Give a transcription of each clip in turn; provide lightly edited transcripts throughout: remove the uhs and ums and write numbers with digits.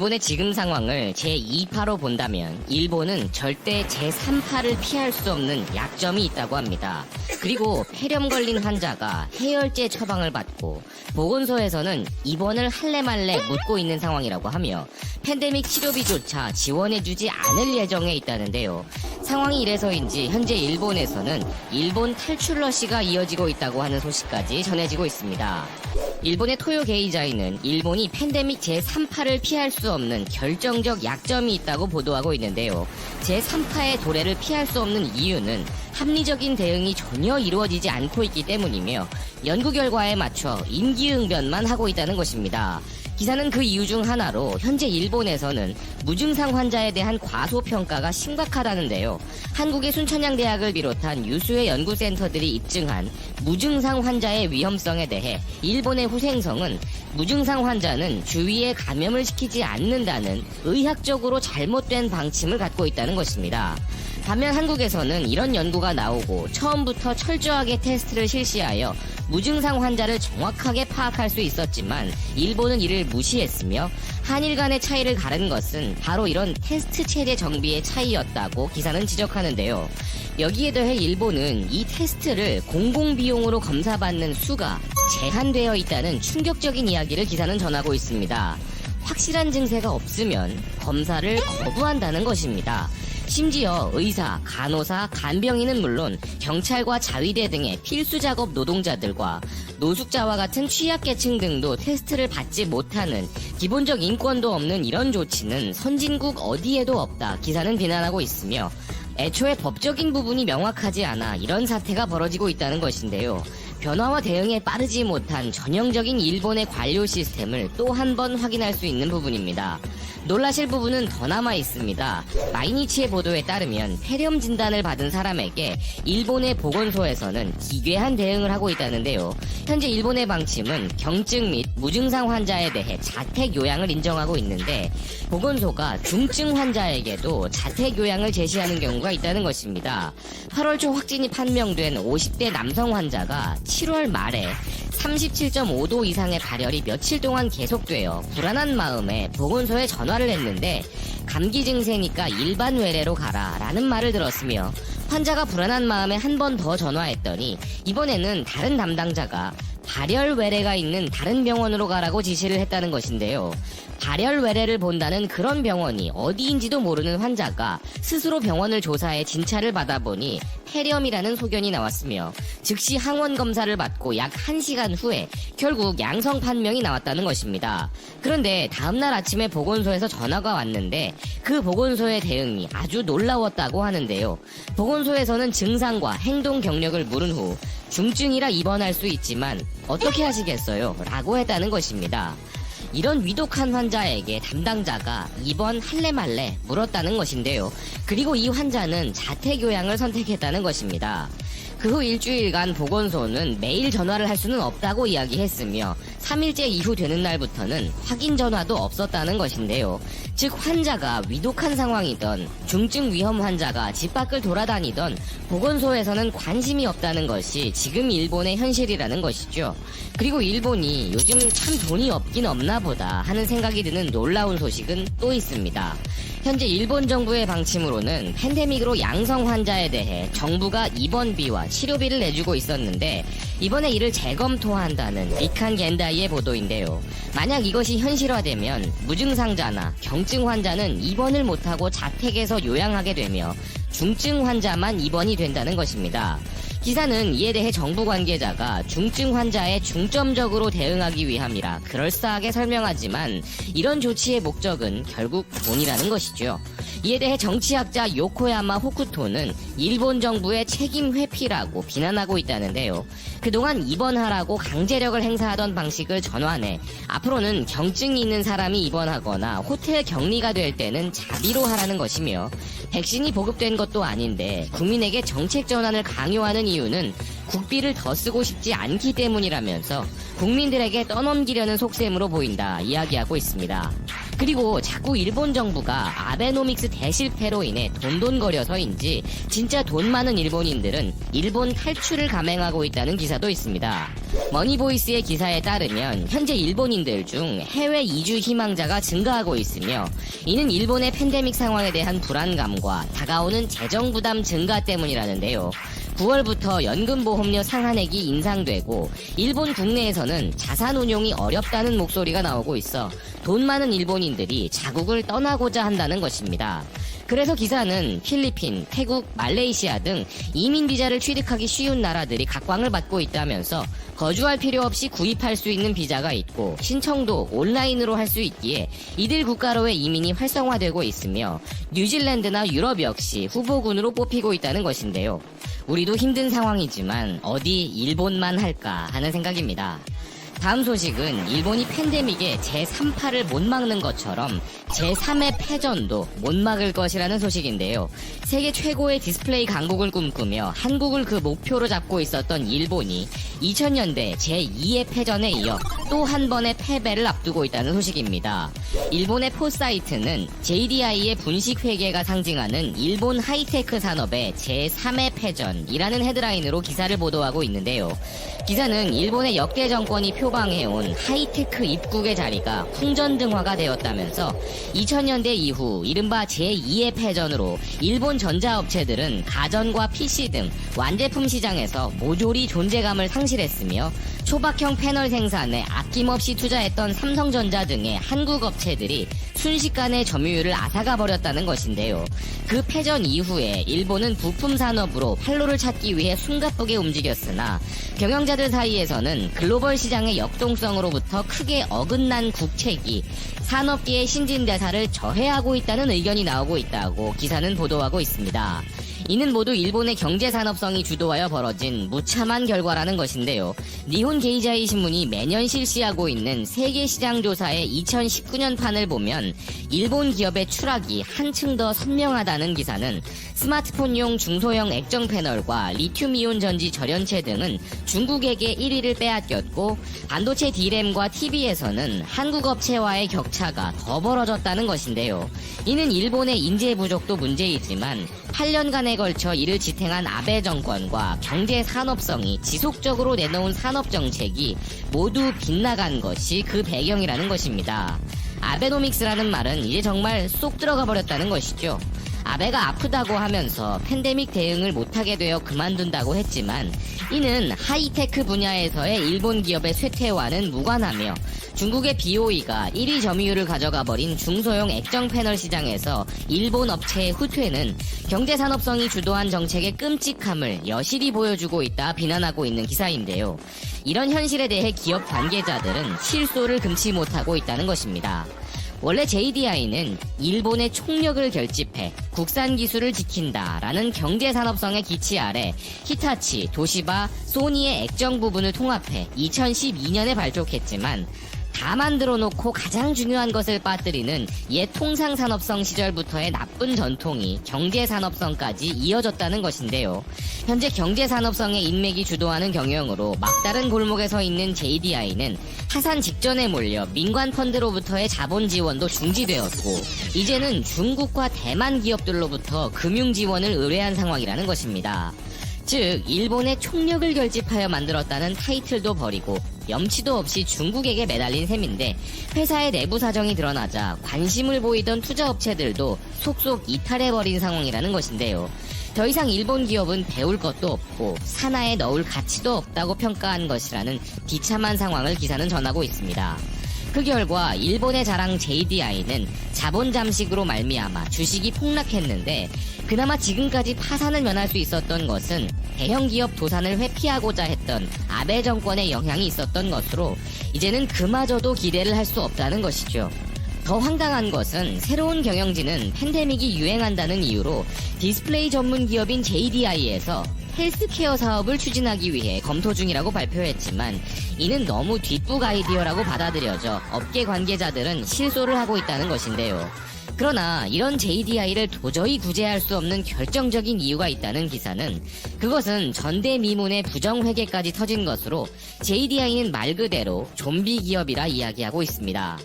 일본의 지금 상황을 제2파로 본다면 일본은 절대 제3파를 피할 수 없는 약점이 있다고 합니다. 그리고 폐렴 걸린 환자가 해열제 처방을 받고 보건소에서는 입원을 할래말래 묻고 있는 상황이라고 하며 팬데믹 치료비조차 지원해주지 않을 예정에 있다는데요. 상황이 이래서인지 현재 일본에서는 일본 탈출 러시가 이어지고 있다고 하는 소식까지 전해지고 있습니다. 일본의 토요 게이자이는 일본이 팬데믹 제3파를 피할 수 없는 결정적 약점이 있다고 보도하고 있는데요. 제3파의 도래를 피할 수 없는 이유는 합리적인 대응이 전혀 이루어지지 않고 있기 때문이며 연구 결과에 맞춰 임기응변만 하고 있다는 것입니다. 기사는 그 이유 중 하나로 현재 일본에서는 무증상 환자에 대한 과소평가가 심각하다는데요. 한국의 순천향대학을 비롯한 유수의 연구센터들이 입증한 무증상 환자의 위험성에 대해 일본의 후생성은 무증상 환자는 주위에 감염을 시키지 않는다는 의학적으로 잘못된 방침을 갖고 있다는 것입니다. 반면 한국에서는 이런 연구가 나오고 처음부터 철저하게 테스트를 실시하여 무증상 환자를 정확하게 파악할 수 있었지만 일본은 이를 무시했으며 한일 간의 차이를 가른 것은 바로 이런 테스트 체계 정비의 차이였다고 기사는 지적하는데요. 여기에 더해 일본은 이 테스트를 공공비용으로 검사받는 수가 제한되어 있다는 충격적인 이야기를 기사는 전하고 있습니다. 확실한 증세가 없으면 검사를 거부한다는 것입니다. 심지어 의사, 간호사, 간병인은 물론 경찰과 자위대 등의 필수 작업 노동자들과 노숙자와 같은 취약계층 등도 테스트를 받지 못하는 기본적 인권도 없는 이런 조치는 선진국 어디에도 없다 기사는 비난하고 있으며 애초에 법적인 부분이 명확하지 않아 이런 사태가 벌어지고 있다는 것인데요. 변화와 대응에 빠르지 못한 전형적인 일본의 관료 시스템을 또 한 번 확인할 수 있는 부분입니다. 놀라실 부분은 더 남아 있습니다. 마이니치의 보도에 따르면 폐렴 진단을 받은 사람에게 일본의 보건소에서는 기괴한 대응을 하고 있다는데요. 현재 일본의 방침은 경증 및 무증상 환자에 대해 자택 요양을 인정하고 있는데 보건소가 중증 환자에게도 자택 요양을 제시하는 경우가 있다는 것입니다. 8월 초 확진이 판명된 50대 남성 환자가 7월 말에 37.5도 이상의 발열이 며칠 동안 계속되어 불안한 마음에 보건소에 전화를 했는데 감기 증세니까 일반 외래로 가라 라는 말을 들었으며 환자가 불안한 마음에 한 번 더 전화했더니 이번에는 다른 담당자가 발열 외래가 있는 다른 병원으로 가라고 지시를 했다는 것인데요. 발열 외래를 본다는 그런 병원이 어디인지도 모르는 환자가 스스로 병원을 조사해 진찰을 받아보니 폐렴이라는 소견이 나왔으며 즉시 항원 검사를 받고 약 1시간 후에 결국 양성 판명이 나왔다는 것입니다. 그런데 다음날 아침에 보건소에서 전화가 왔는데 그 보건소의 대응이 아주 놀라웠다고 하는데요. 보건소에서는 증상과 행동 경력을 물은 후 중증이라 입원할 수 있지만 어떻게 하시겠어요? 라고 했다는 것입니다. 이런 위독한 환자에게 담당자가 입원 할래 말래 물었다는 것인데요. 그리고 이 환자는 자택요양을 선택했다는 것입니다. 그 후 일주일간 보건소는 매일 전화를 할 수는 없다고 이야기했으며 3일째 이후 되는 날부터는 확인 전화도 없었다는 것인데요. 즉 환자가 위독한 상황이던 중증 위험 환자가 집 밖을 돌아다니던 보건소에서는 관심이 없다는 것이 지금 일본의 현실이라는 것이죠. 그리고 일본이 요즘 참 돈이 없긴 없나 보다 하는 생각이 드는 놀라운 소식은 또 있습니다. 현재 일본 정부의 방침으로는 팬데믹으로 양성 환자에 대해 정부가 입원비와 치료비를 내주고 있었는데 이번에 이를 재검토한다는 니칸 겐다이의 보도인데요. 만약 이것이 현실화되면 무증상자나 경증 환자는 입원을 못하고 자택에서 요양하게 되며 중증 환자만 입원이 된다는 것입니다. 기사는 이에 대해 정부 관계자가 중증 환자에 중점적으로 대응하기 위함이라 그럴싸하게 설명하지만 이런 조치의 목적은 결국 돈이라는 것이죠. 이에 대해 정치학자 요코야마 호쿠토는 일본 정부의 책임 회피라고 비난하고 있다는데요. 그동안 입원하라고 강제력을 행사하던 방식을 전환해 앞으로는 경증이 있는 사람이 입원하거나 호텔 격리가 될 때는 자비로 하라는 것이며 백신이 보급된 것도 아닌데 국민에게 정책 전환을 강요하는 이유는 국비를 더 쓰고 싶지 않기 때문이라면서 국민들에게 떠넘기려는 속셈으로 보인다 이야기하고 있습니다. 그리고 자꾸 일본 정부가 아베노믹스 대실패로 인해 돈돈거려서인지 진짜 돈 많은 일본인들은 일본 탈출을 감행하고 있다는 기사도 있습니다. 머니보이스의 기사에 따르면 현재 일본인들 중 해외 이주 희망자가 증가하고 있으며 이는 일본의 팬데믹 상황에 대한 불안감과 다가오는 재정 부담 증가 때문이라는데요. 9월부터 연금보험료 상한액이 인상되고 일본 국내에서는 자산 운용이 어렵다는 목소리가 나오고 있어 돈 많은 일본인들이 자국을 떠나고자 한다는 것입니다. 그래서 기사는 필리핀, 태국, 말레이시아 등 이민 비자를 취득하기 쉬운 나라들이 각광을 받고 있다면서 거주할 필요 없이 구입할 수 있는 비자가 있고 신청도 온라인으로 할 수 있기에 이들 국가로의 이민이 활성화되고 있으며 뉴질랜드나 유럽 역시 후보군으로 뽑히고 있다는 것인데요. 우리도 힘든 상황이지만 어디 일본만 할까 하는 생각입니다. 다음 소식은 일본이 팬데믹의 제3파를 못 막는 것처럼 제3의 패전도 못 막을 것이라는 소식인데요. 세계 최고의 디스플레이 강국을 꿈꾸며 한국을 그 목표로 잡고 있었던 일본이 2000년대 제2의 패전에 이어 또 한 번의 패배를 앞두고 있다는 소식입니다. 일본의 포사이트는 JDI의 분식 회계가 상징하는 일본 하이테크 산업의 제3의 패전이라는 헤드라인으로 기사를 보도하고 있는데요. 기사는 일본의 역대 정권이 표방해온 하이테크 입국의 자리가 풍전등화가 되었다면서 2000년대 이후 이른바 제2의 패전으로 일본 전자업체들은 가전과 PC 등 완제품 시장에서 모조리 존재감을 상실했으며 초박형 패널 생산에 아낌없이 투자했던 삼성전자 등의 한국 업체들이 순식간에 점유율을 앗아가 버렸다는 것인데요. 그 패전 이후에 일본은 부품 산업으로 활로를 찾기 위해 숨가쁘게 움직였으나 경영자들 사이에서는 글로벌 시장의 역동성으로부터 크게 어긋난 국책이 산업계의 신진대사를 저해하고 있다는 의견이 나오고 있다고 기사는 보도하고 있습니다. 이는 모두 일본의 경제산업성이 주도하여 벌어진 무참한 결과라는 것인데요. 니혼 게이자이 신문이 매년 실시하고 있는 세계시장조사의 2019년 판을 보면 일본 기업의 추락이 한층 더 선명하다는 기사는 스마트폰용 중소형 액정 패널과 리튬이온 전지 절연체 등은 중국에게 1위를 빼앗겼고 반도체 D램과 TV에서는 한국 업체와의 격차가 더 벌어졌다는 것인데요. 이는 일본의 인재 부족도 문제이지만 8년간에 걸쳐 이를 지탱한 아베 정권과 경제 산업성이 지속적으로 내놓은 산업 정책이 모두 빗나간 것이 그 배경이라는 것입니다. 아베노믹스라는 말은 이제 정말 쏙 들어가 버렸다는 것이죠. 아베가 아프다고 하면서 팬데믹 대응을 못하게 되어 그만둔다고 했지만 이는 하이테크 분야에서의 일본 기업의 쇠퇴와는 무관하며 중국의 BOE가 1위 점유율을 가져가 버린 중소형 액정 패널 시장에서 일본 업체의 후퇴는 경제산업성이 주도한 정책의 끔찍함을 여실히 보여주고 있다 비난하고 있는 기사인데요. 이런 현실에 대해 기업 관계자들은 실소를 금치 못하고 있다는 것입니다. 원래 JDI는 일본의 총력을 결집해 국산 기술을 지킨다라는 경제산업성의 기치 아래 히타치, 도시바, 소니의 액정 부분을 통합해 2012년에 발족했지만 다 만들어 놓고 가장 중요한 것을 빠뜨리는 옛 통상산업성 시절부터의 나쁜 전통이 경제산업성까지 이어졌다는 것인데요. 현재 경제산업성의 인맥이 주도하는 경영으로 막다른 골목에 서 있는 JDI는 하산 직전에 몰려 민관 펀드로부터의 자본 지원도 중지되었고 이제는 중국과 대만 기업들로부터 금융 지원을 의뢰한 상황이라는 것입니다. 즉 일본의 총력을 결집하여 만들었다는 타이틀도 버리고 염치도 없이 중국에게 매달린 셈인데 회사의 내부 사정이 드러나자 관심을 보이던 투자업체들도 속속 이탈해버린 상황이라는 것인데요. 더 이상 일본 기업은 배울 것도 없고 산하에 넣을 가치도 없다고 평가한 것이라는 비참한 상황을 기사는 전하고 있습니다. 그 결과 일본의 자랑 JDI는 자본 잠식으로 말미암아 주식이 폭락했는데 그나마 지금까지 파산을 면할 수 있었던 것은 대형 기업 도산을 회피하고자 했던 아베 정권의 영향이 있었던 것으로 이제는 그마저도 기대를 할 수 없다는 것이죠. 더 황당한 것은 새로운 경영진은 팬데믹이 유행한다는 이유로 디스플레이 전문 기업인 JDI에서 헬스케어 사업을 추진하기 위해 검토 중이라고 발표했지만 이는 너무 뒷북 아이디어라고 받아들여져 업계 관계자들은 실소를 하고 있다는 것인데요. 그러나 이런 JDI를 도저히 구제할 수 없는 결정적인 이유가 있다는 기사는 그것은 전대미문의 부정회계까지 터진 것으로 JDI는 말 그대로 좀비 기업이라 이야기하고 있습니다.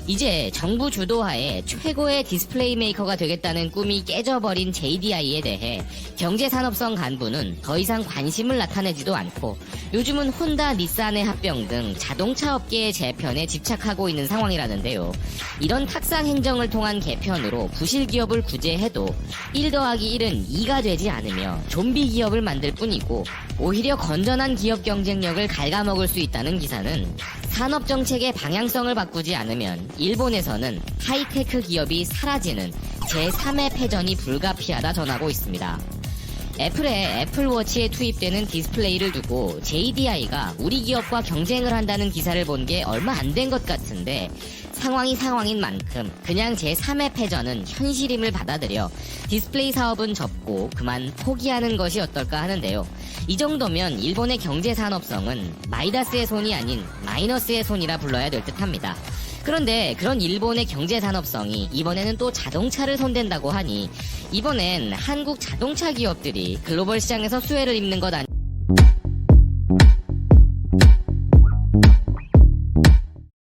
이제 정부 주도하에 최고의 디스플레이 메이커가 되겠다는 꿈이 깨져버린 JDI에 대해 경제산업성 간부는 더 이상 관심을 나타내지도 않고 요즘은 혼다, 닛산의 합병 등 자동차 업계의 재편에 집착하고 있는 상황이라는데요. 이런 탁상 행정을 통한 개편으로 부실 기업을 구제해도 1 더하기 1은 2가 되지 않으며 좀비 기업을 만들 뿐이고 오히려 건전한 기업 경쟁력을 갉아먹을 수 있다는 기사는 산업정책의 방향성을 바꾸지 않으면 일본에서는 하이테크 기업이 사라지는 제3의 패전이 불가피하다 전하고 있습니다. 애플의 애플워치에 투입되는 디스플레이를 두고 JDI가 우리 기업과 경쟁을 한다는 기사를 본 게 얼마 안 된 것 같은데 상황인 만큼 그냥 제3의 패전은 현실임을 받아들여 디스플레이 사업은 접고 그만 포기하는 것이 어떨까 하는데요. 이 정도면 일본의 경제산업성은 마이다스의 손이 아닌 마이너스의 손이라 불러야 될 듯합니다. 그런데 그런 일본의 경제산업성이 이번에는 또 자동차를 손댄다고 하니 이번엔 한국 자동차 기업들이 글로벌 시장에서 수혜를 입는 것 아니